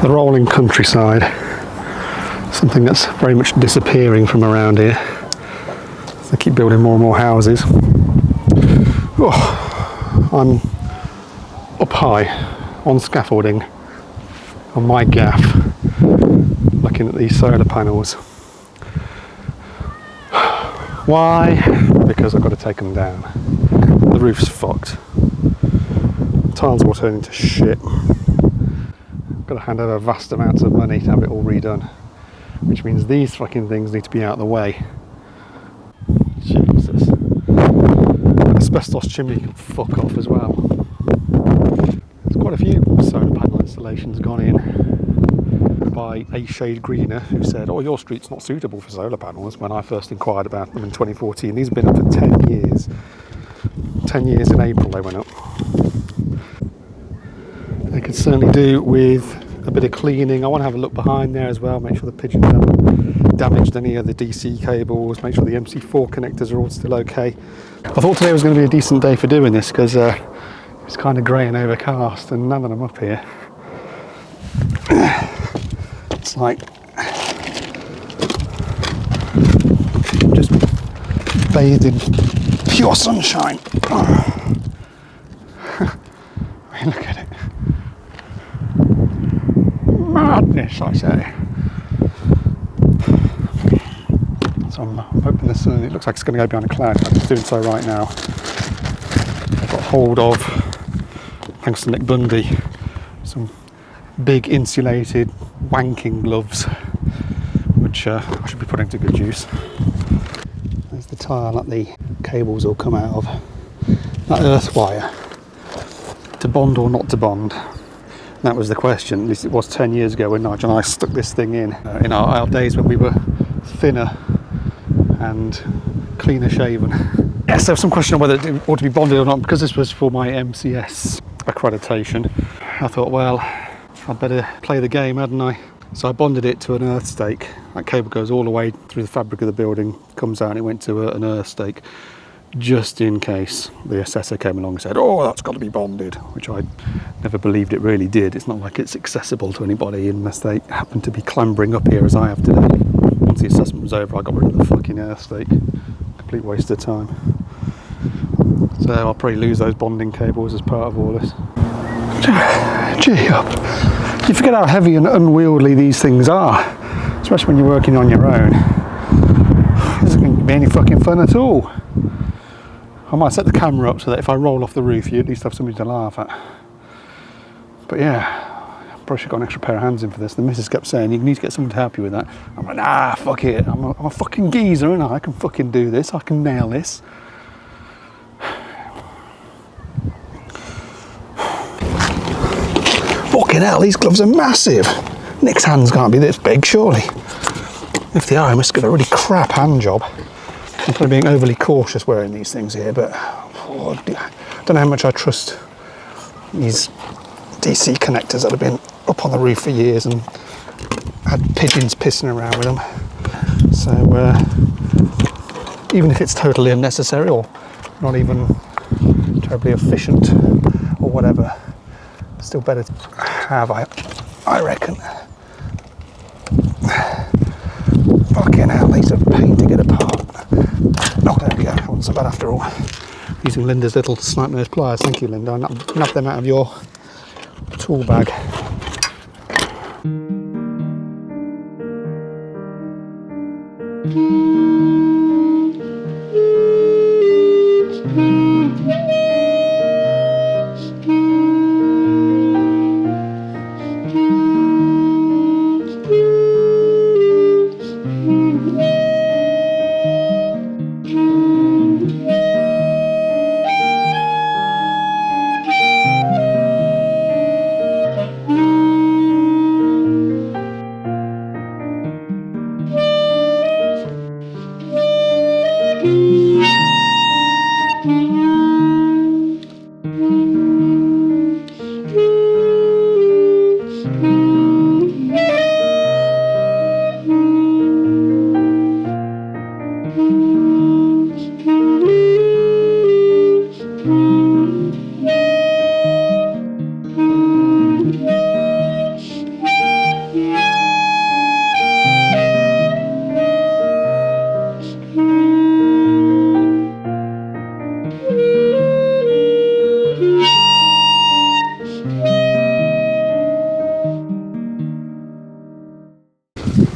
The rolling countryside, something that's very much disappearing from around here. They keep building more and more houses. Oh, I'm up high on scaffolding on my gaff, looking at these solar panels. Why? Because I've got to take them down. The roof's fucked. Tiles will turn into shit. I've got to hand over vast amounts of money to have it all redone, which means these fucking things need to be out of the way. Jesus. Asbestos chimney can fuck off as well. There's quite a few solar panel installations gone in by A Shade Greener, who said, oh, your street's not suitable for solar panels, when I first inquired about them in 2014. These have been up for 10 years. 10 years in April they went up. They could certainly do with a bit of cleaning. I want to have a look behind there as well, make sure the pigeons haven't damaged any of the DC cables, make sure the MC4 connectors are all still okay. I thought today was going to be a decent day for doing this because it's kind of grey and overcast, and now that I'm up here, it's like just bathed in pure sunshine. I mean, look at it. Madness, I say. So I'm hoping this, it looks like it's going to go behind a cloud. It's doing so right now. I've got hold of, thanks to Nick Bundy, some big insulated wanking gloves, which I should be putting to good use. There's the tile that the cables will come out of. That earth wire, to bond or not to bond? That was the question. At least it was 10 years ago when Nigel and I stuck this thing in our days when we were thinner and cleaner shaven. Yes, there was some question on whether it ought to be bonded or not, because this was for my MCS accreditation. I thought, well, I'd better play the game, hadn't I? So I bonded it to an earth stake. That cable goes all the way through the fabric of the building, comes out and it went to an earth stake, just in case the assessor came along and said, oh, that's got to be bonded, which I never believed it really did. It's not like it's accessible to anybody unless they happen to be clambering up here as I have today. Once the assessment was over, I got rid of the fucking earth stake. Complete waste of time. So I'll probably lose those bonding cables as part of all this. Gee up. You forget how heavy and unwieldy these things are, especially when you're working on your own. This isn't going to be any fucking fun at all. I might set the camera up so that if I roll off the roof, you at least have something to laugh at. But yeah, I probably should have got an extra pair of hands in for this. The missus kept saying, you need to get someone to help you with that. I'm like, nah, fuck it. I'm a fucking geezer, and I can fucking do this. I can nail this. Fucking hell, these gloves are massive. Nick's hands can't be this big, surely. If they are, I must get a really crap hand job. I'm probably being overly cautious wearing these things here, but I don't know how much I trust these DC connectors that have been up on the roof for years and had pigeons pissing around with them. So even if it's totally unnecessary or not even terribly efficient or whatever, still better to have, I reckon. Fucking hell, these are a pain to get apart. Oh, there we go. That wasn't so bad after all. Using Linda's little snipe nose pliers. Thank you, Linda. I nabbed them out of your tool bag.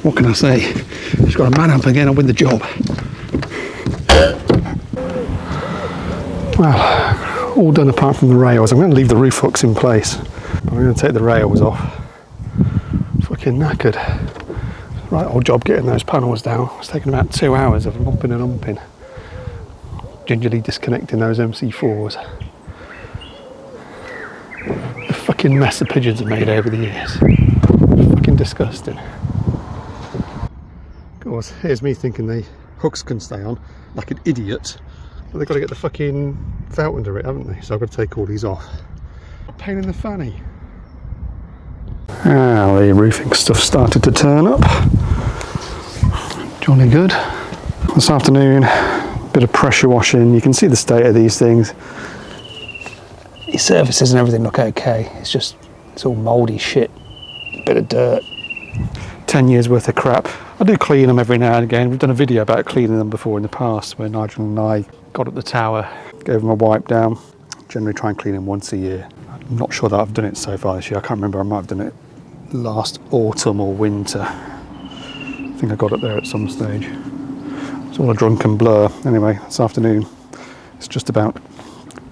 What can I say? Just got to man up again and win the job. Well, all done apart from the rails. I'm going to leave the roof hooks in place. I'm going to take the rails off. Fucking knackered. Right old job getting those panels down. It's taken about 2 hours of lumping and umping. Gingerly disconnecting those MC4s. The fucking mess the pigeons have made over the years. Fucking disgusting. Of course, here's me thinking the hooks can stay on like an idiot. But they've got to get the fucking felt under it, haven't they? So I've got to take all these off. Pain in the fanny. Ah, the roofing stuff started to turn up. Jolly good. This afternoon, bit of pressure washing. You can see the state of these things. These surfaces and everything look okay. It's all mouldy shit. Bit of dirt. 10 years worth of crap. I do clean them every now and again. We've done a video about cleaning them before in the past, where Nigel and I got up the tower, gave them a wipe down. Generally try and clean them once a year. I'm not sure that I've done it so far this year. I can't remember. I might have done it last autumn or winter. I think I got up there at some stage. It's all a drunken blur. Anyway, this afternoon it's just about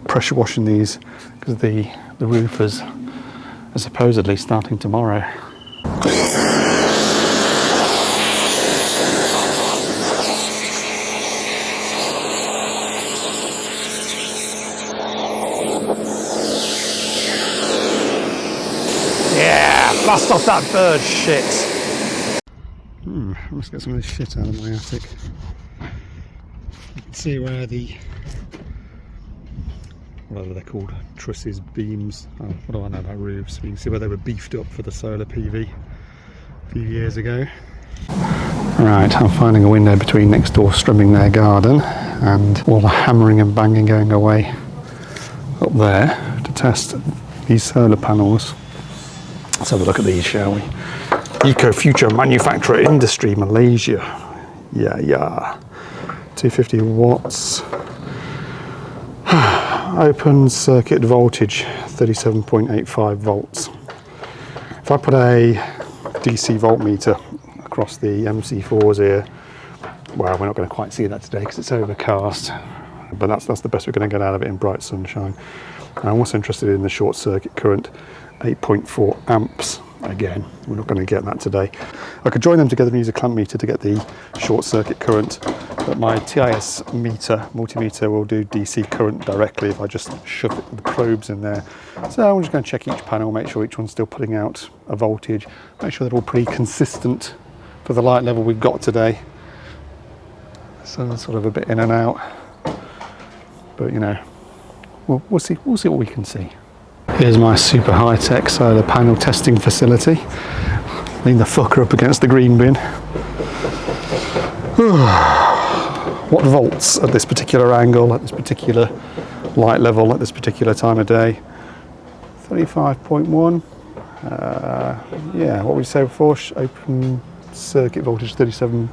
pressure washing these, because the roofers are supposedly starting tomorrow. Yeah, blast off that bird shit. I must get some of this shit out of my attic. You can see where the, whatever they're called, trusses, beams, oh, what do I know about roofs? You can see where they were beefed up for the solar PV a few years ago. Right, I'm finding a window between next door trimming their garden and all the hammering and banging going away up there to test these solar panels. Let's have a look at these, shall we? Eco Future Manufacturer Industry, Malaysia. Yeah. 250 watts. Open circuit voltage, 37.85 volts. If I put a DC voltmeter across the MC4s here, well, we're not going to quite see that today because it's overcast, but that's the best we're going to get out of it in bright sunshine. And I'm also interested in the short circuit current, 8.4 amps. Again, we're not going to get that today. I could join them together and use a clamp meter to get the short circuit current, but my TIS meter, multimeter, will do DC current directly if I just shove it with the probes in there. So I'm just going to check each panel, make sure each one's still putting out a voltage, make sure they're all pretty consistent for the light level we've got today. So that's sort of a bit in and out, but you know, we'll see what we can see. Here's my super high-tech solar panel testing facility. Lean the fucker up against the green bin. What volts at this particular angle, at this particular light level, at this particular time of day? 35.1. Yeah, what we said before, open circuit voltage 37.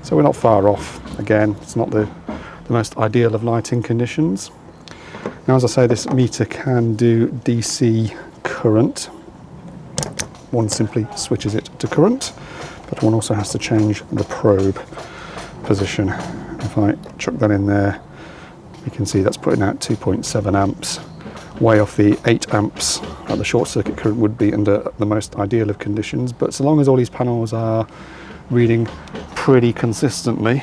So we're not far off. Again, it's not the most ideal of lighting conditions. Now, as I say, this meter can do DC current. One simply switches it to current, but one also has to change the probe position. If I chuck that in there, you can see that's putting out 2.7 amps, way off the 8 amps that the short circuit current would be under the most ideal of conditions. But so long as all these panels are reading pretty consistently,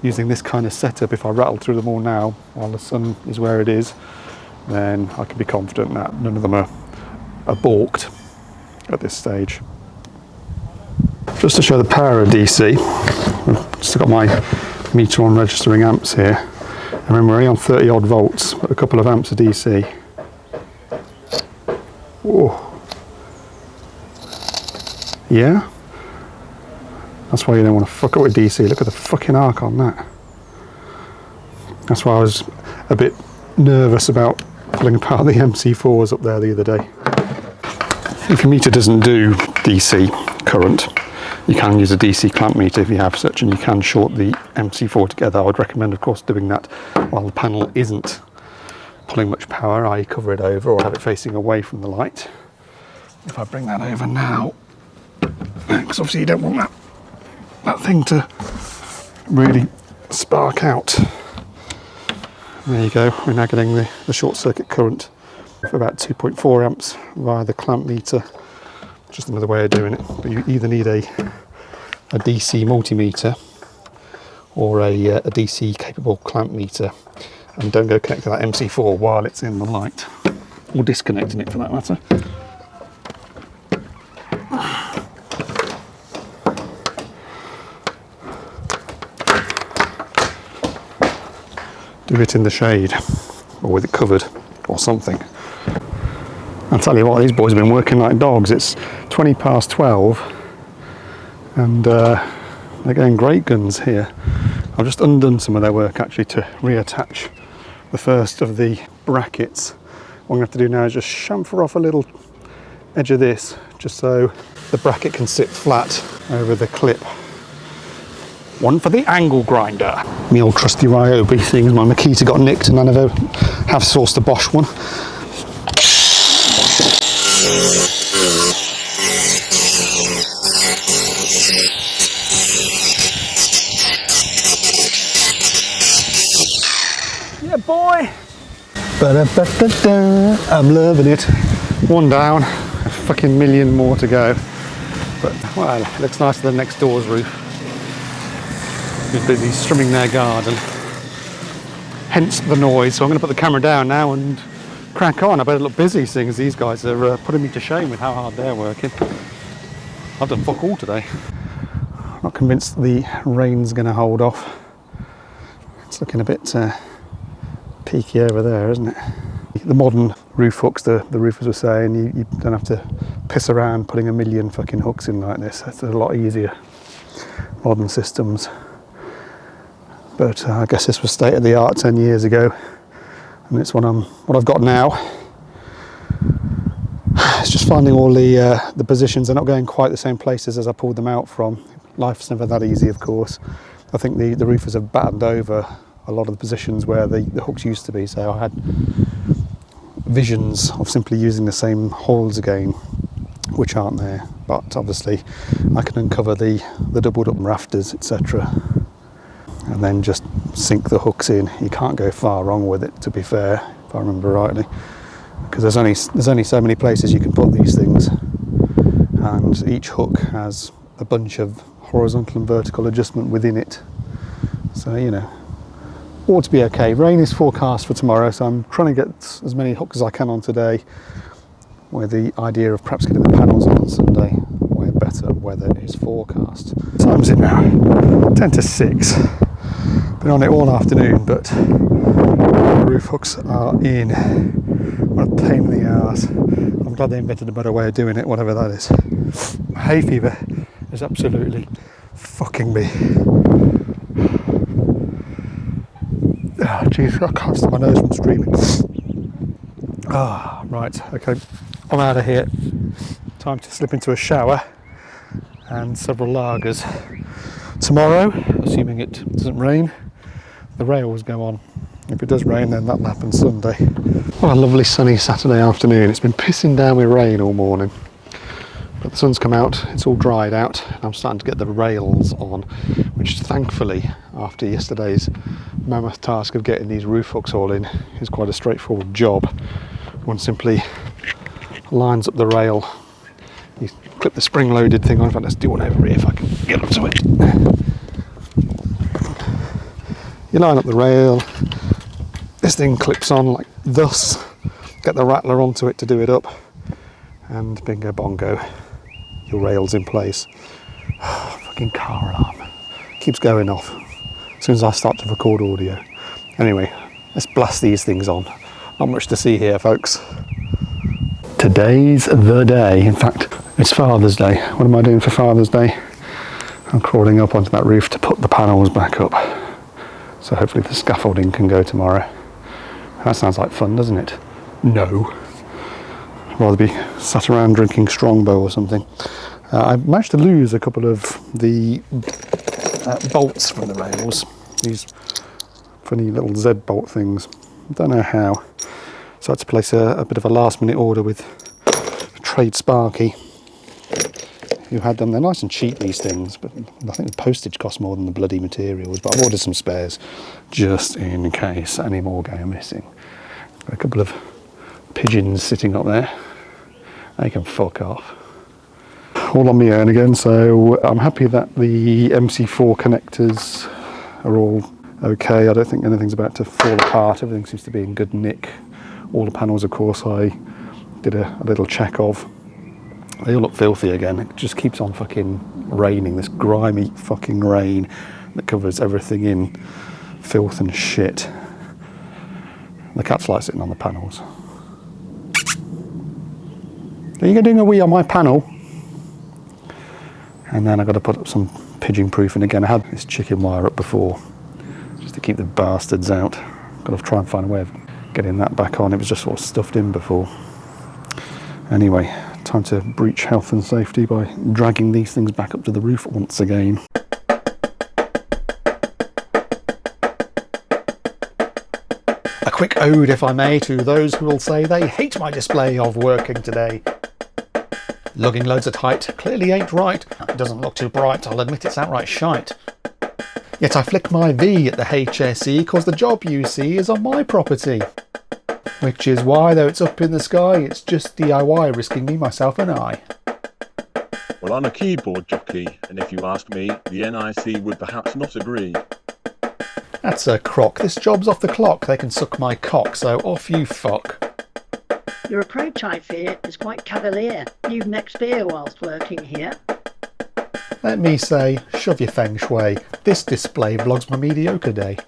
using this kind of setup, if I rattle through them all now while the sun is where it is, then I can be confident that none of them are balked at this stage. Just to show the power of DC, I've just got my meter on registering amps here. And remember, we're only on 30 odd volts, but a couple of amps of DC. Whoa. Yeah? That's why you don't want to fuck up with DC. Look at the fucking arc on that. That's why I was a bit nervous about pulling apart the MC4s up there the other day. If your meter doesn't do DC current, you can use a DC clamp meter if you have such, and you can short the MC4 together. I would recommend, of course, doing that while the panel isn't pulling much power, i.e. cover it over or have it facing away from the light. If I bring that over now, because obviously you don't want that that thing to really spark out. There you go, we're now getting the short circuit current for about 2.4 amps via the clamp meter. Just another way of doing it, but you either need a DC multimeter or a DC capable clamp meter, and don't go connecting that MC4 while it's in the light, or disconnecting it for that matter. Do it in the shade, or with it covered, or something. I'll tell you what, these boys have been working like dogs. It's 20 past 12, and they're getting great guns here. I've just undone some of their work actually to reattach the first of the brackets. What I'm going to have to do now is just chamfer off a little edge of this, just so the bracket can sit flat over the clip. One for the angle grinder. My old trusty Ryobi, seeing as my Makita got nicked and I never have sourced a Bosch one. Yeah, boy! Ba-da-ba-da-da. I'm loving it. One down, a fucking million more to go. But, well, it looks nicer than next door's roof. Who's busy trimming their garden. Hence the noise. So I'm going to put the camera down now and crack on. I better look busy, seeing as these guys are putting me to shame with how hard they're working. I've done fuck all today. Not convinced the rain's going to hold off. It's looking a bit peaky over there, isn't it? The modern roof hooks, the roofers were saying, you don't have to piss around putting a million fucking hooks in like this. It's a lot easier. Modern systems. But I guess this was state of the art 10 years ago, and it's what I've got now. It's just finding all the positions. They're not going quite the same places as I pulled them out from. Life's never that easy, of course. I think the roofers have battened over a lot of the positions where the hooks used to be, so I had visions of simply using the same holes again, which aren't there. But obviously I can uncover the doubled up rafters, etc., and then just sink the hooks in. You can't go far wrong with it, to be fair, if I remember rightly, because there's only so many places you can put these things, and each hook has a bunch of horizontal and vertical adjustment within it. So, you know, ought to be okay. Rain is forecast for tomorrow, so I'm trying to get as many hooks as I can on today, with the idea of perhaps getting the panels on Sunday, where better weather is forecast. What time is it now? 10 to 6. Been on it all afternoon, but the roof hooks are in. What a pain in the arse. I'm glad they invented a better way of doing it, whatever that is. Hay fever is absolutely fucking me. Oh, jeez, I can't stop my nose from streaming. Ah, right, okay, I'm out of here. Time to slip into a shower and several lagers. Tomorrow, assuming it doesn't rain, the rails go on. If it does rain, then that'll happen Sunday. What a lovely sunny Saturday afternoon. It's been pissing down with rain all morning, but the sun's come out, it's all dried out, and I'm starting to get the rails on, which thankfully, after yesterday's mammoth task of getting these roof hooks all in, is quite a straightforward job. One simply lines up the rail, you clip the spring-loaded thing on. In fact, let's do one over here if I can get onto it. You line up the rail, this thing clips on like thus, get the rattler onto it to do it up, and bingo bongo, your rail's in place. Fucking car alarm keeps going off as soon as I start to record audio. Anyway, let's blast these things on. Not much to see here, folks. Today's the day. In fact, it's Father's Day. What am I doing for Father's Day? I'm crawling up onto that roof to put the panels back up. So hopefully the scaffolding can go tomorrow. That sounds like fun, doesn't it? No. I'd rather be sat around drinking Strongbow or something. I managed to lose a couple of the bolts from the rails. These funny little Z bolt things. Don't know how. So I had to place a bit of a last minute order with Trade Sparky, who had them. They're nice and cheap, these things, but I think the postage costs more than the bloody materials. But I've ordered some spares just in case any more go missing. Got a couple of pigeons sitting up there. They can fuck off. All on my own again, so I'm happy that the MC4 connectors are all okay. I don't think anything's about to fall apart. Everything seems to be in good nick. All the panels, of course, I did a little check of. They all look filthy again. It just keeps on fucking raining, this grimy fucking rain that covers everything in filth and shit. The cat's like sitting on the panels. Are you doing a wee on my panel? And then I've got to put up some pigeon proofing again. I had this chicken wire up before, just to keep the bastards out. Got to try and find a way of getting that back on. It was just sort of stuffed in before. Anyway, time to breach health and safety by dragging these things back up to the roof once again. A quick ode, if I may, to those who will say they hate my display of working today. Lugging loads of height clearly ain't right. It doesn't look too bright, I'll admit it's outright shite. Yet I flick my V at the HSE cause the job you see is on my property. Which is why, though it's up in the sky, it's just DIY risking me, myself and I. Well, I'm a keyboard jockey, and if you ask me, the NIC would perhaps not agree. That's a crock. This job's off the clock. They can suck my cock, so off you fuck. Your approach, I fear, is quite cavalier. You've next beer whilst working here. Let me say, shove your feng shui. This display vlogs my mediocre day.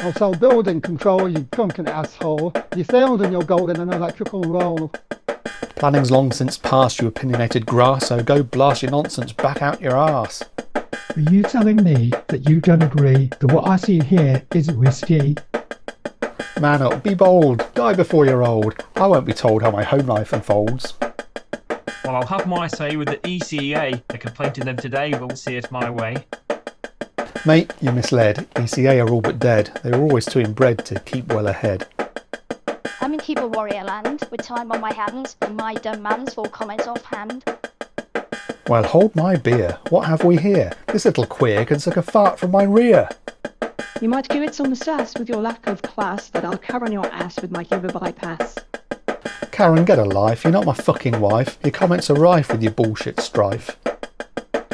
Also, building control, you drunken asshole. You failed in your golden and electrical role. Planning's long since past, you opinionated grass, so go blast your nonsense back out your arse. Are you telling me that you don't agree that what I see here is risky? Man up, be bold, die before you're old. I won't be told how my home life unfolds. Well, I'll have my say with the ECA. A complaint to them today will see it my way. Mate, you're misled. ECA are all but dead. They were always too inbred to keep well ahead. I'm in keyboard warrior land, with time on my hands, and my dumb man's full comments offhand. Well, hold my beer. What have we here? This little queer can suck a fart from my rear. You might give it some sass with your lack of class, that I'll cover on your ass with my Uber bypass. Karen, get a life. You're not my fucking wife. Your comments are rife with your bullshit strife.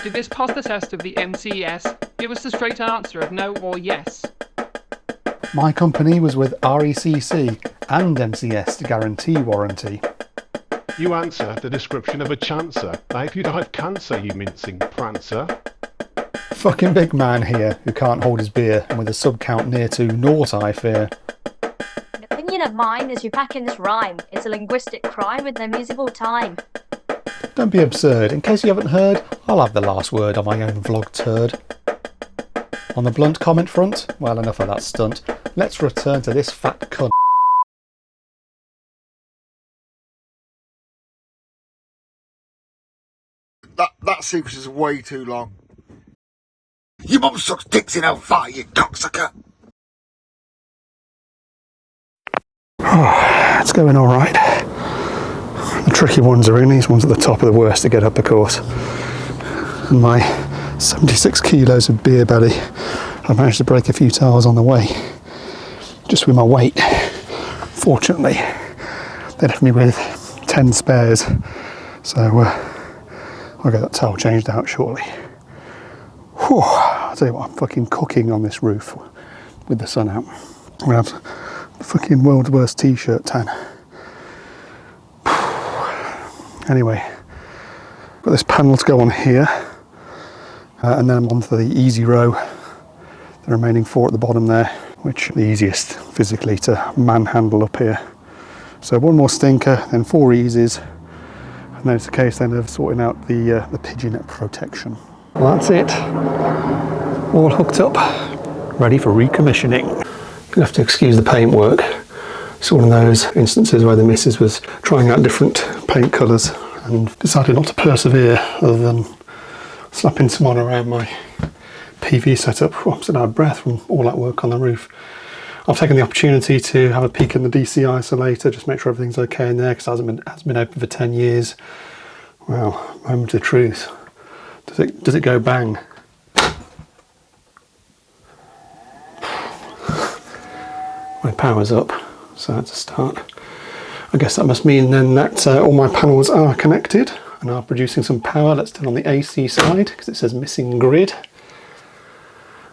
Did this pass the test of the MCS? Give us the straight answer of no or yes. My company was with RECC and MCS to guarantee warranty. You answer the description of a chancer. Now if you die of cancer, you mincing prancer. Fucking big man here who can't hold his beer and with a sub count near to naught, I fear. An opinion of mine is you pack in this rhyme. It's a linguistic crime with no musical time. Don't be absurd. In case you haven't heard, I'll have the last word on my own vlog turd. On the blunt comment front, well, enough of that stunt. Let's return to this fat cunt. That sequence is way too long. Your mum sucks dicks in hellfire, you cocksucker! Oh, it's going alright. The tricky ones are in, these ones at the top are the worst to get up, of course. And my 76 kilos of beer belly, I managed to break a few tiles on the way, just with my weight. Fortunately, they left me with 10 spares, so I'll get that tile changed out shortly. Whew, I'll tell you what, I'm fucking cooking on this roof with the sun out. I'm gonna have the fucking world's worst t-shirt tan. Anyway, got this panel to go on here, and then I'm onto the easy row, the remaining 4 at the bottom there, which are the easiest physically to manhandle up here. So 1 more stinker, then 4 easies, and then it's a case then of sorting out the pigeon protection. Well, that's it, all hooked up, ready for recommissioning. Gonna have to excuse the paintwork. It's one of those instances where the missus was trying out different paint colours and decided not to persevere other than slapping some on around my PV setup. I'm still out of breath from all that work on the roof. I've taken the opportunity to have a peek in the DC isolator, just make sure everything's okay in there because it hasn't been open for 10 years. Well, moment of truth. Does it go bang? My power's up, so that's a start. I guess that must mean then that all my panels are connected and are producing some power. Let's turn on the AC side because it says missing grid.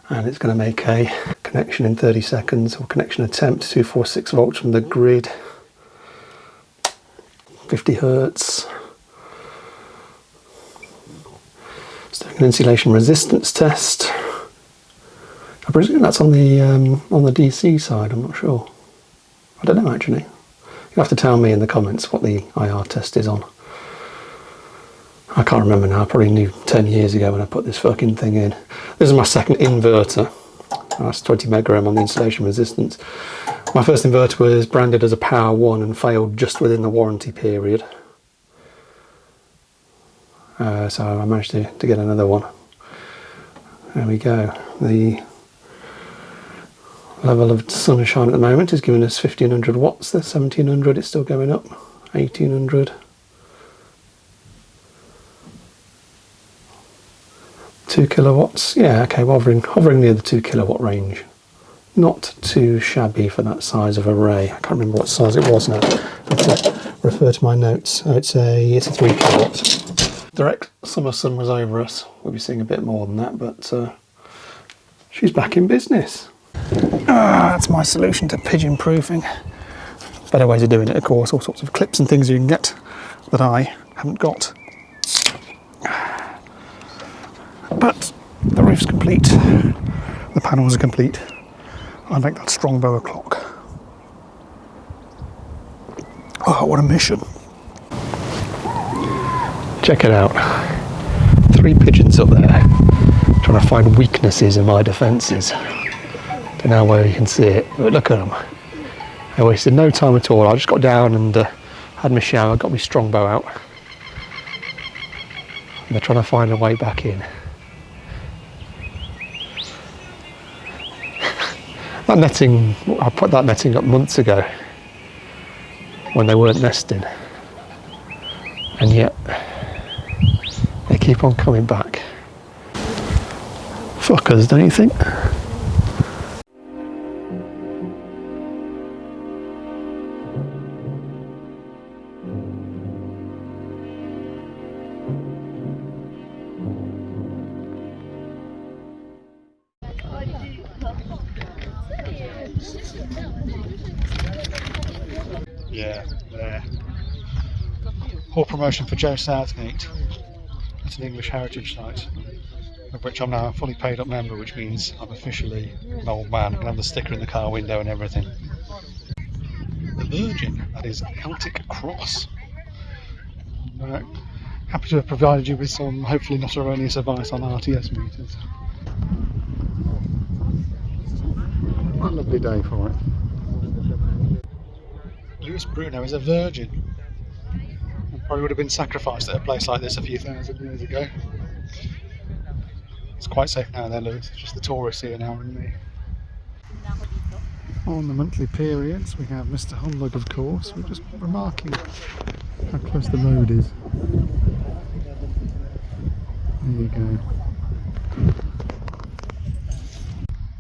And it's going to make a connection in 30 seconds, or connection attempt, 246 volts from the grid. 50 hertz. Let's do an insulation resistance test. I presume that's on the DC side, I'm not sure. I don't know actually. You'll have to tell me in the comments what the IR test is on. I can't remember now, I probably knew 10 years ago when I put this fucking thing in. This is my second inverter. That's 20 mega ohm on the insulation resistance. My first inverter was branded as a Power 1 and failed just within the warranty period. So I managed to get another one. There we go. The level of sunshine at the moment is giving us 1500 watts. There's 1700, it's still going up. 1800. 2 kilowatts, yeah, okay, hovering near the 2 kilowatt range. Not too shabby for that size of array. I can't remember what size it was now. I have to refer to my notes. Oh, it's a 3 kilowatts. Direct summer sun was over us. We'll be seeing a bit more than that, but she's back in business. That's my solution to pigeon proofing. Better ways of doing it, of course, all sorts of clips and things you can get that I haven't got. But the roof's complete, the panels are complete. I make that strong bow clock. Oh, what a mission. Check it out. 3 pigeons up there, trying to find weaknesses in my defences. Don't know where you can see it, but look at them. I wasted no time at all. I just got down and had my shower, got my strong bow out. And they're trying to find a way back in. That netting, I put that netting up months ago when they weren't nesting, and yet they keep on coming back. Fuckers, don't you think? Yeah, there. Poor promotion for Joe Southgate. That's an English heritage site, of which I'm now a fully paid up member, which means I'm officially an old man. I can have the sticker in the car window and everything. The Virgin, that is Celtic Cross. Happy to have provided you with some hopefully not erroneous advice on RTS meters. What a lovely day for it. Louis Bruno is a virgin. He probably would have been sacrificed at a place like this a few thousand years ago. It's quite safe now then, Louis. It's just the tourists here now and me. On the monthly periods we have Mr. Humbug, of course. We're just remarking how close the road is. There you go.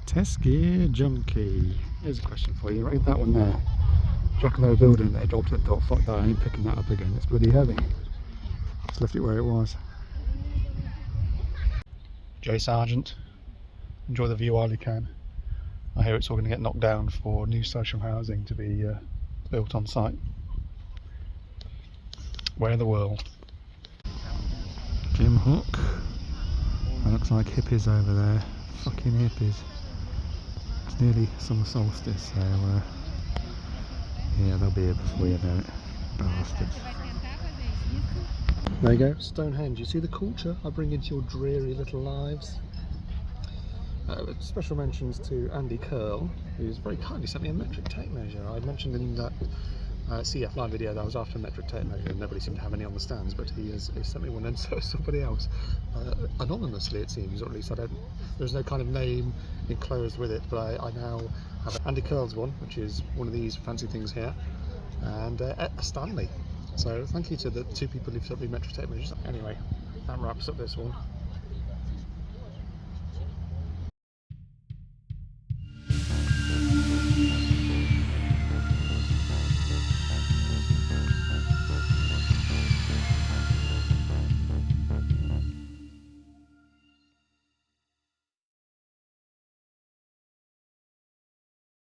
Test gear junkie. Here's a question for you. Read that one there. Do you reckon they were building it, they dropped it and thought, fuck that, I ain't picking that up again, it's bloody heavy. Just left it where it was. J Sargent, enjoy the view while you can. I hear it's all going to get knocked down for new social housing to be built on site. Where in the world? Jim Hook. That looks like hippies over there. Fucking hippies. It's nearly summer solstice, so yeah, they'll be here before you know it. Bastards. There you go, Stonehenge. You see the culture I bring into your dreary little lives? Special mentions to Andy Curl, who's very kindly sent me a metric tape measure. I mentioned in that CF Live video that I was after a metric tape measure and nobody seemed to have any on the stands, but he sent me one, and so somebody else. Anonymously it seems, or at least there's no kind of name enclosed with it, but I now have Andy Curl's one, which is one of these fancy things here, and a Stanley. So thank you to the two people who've sent me Metro Tech images. Anyway, that wraps up this one.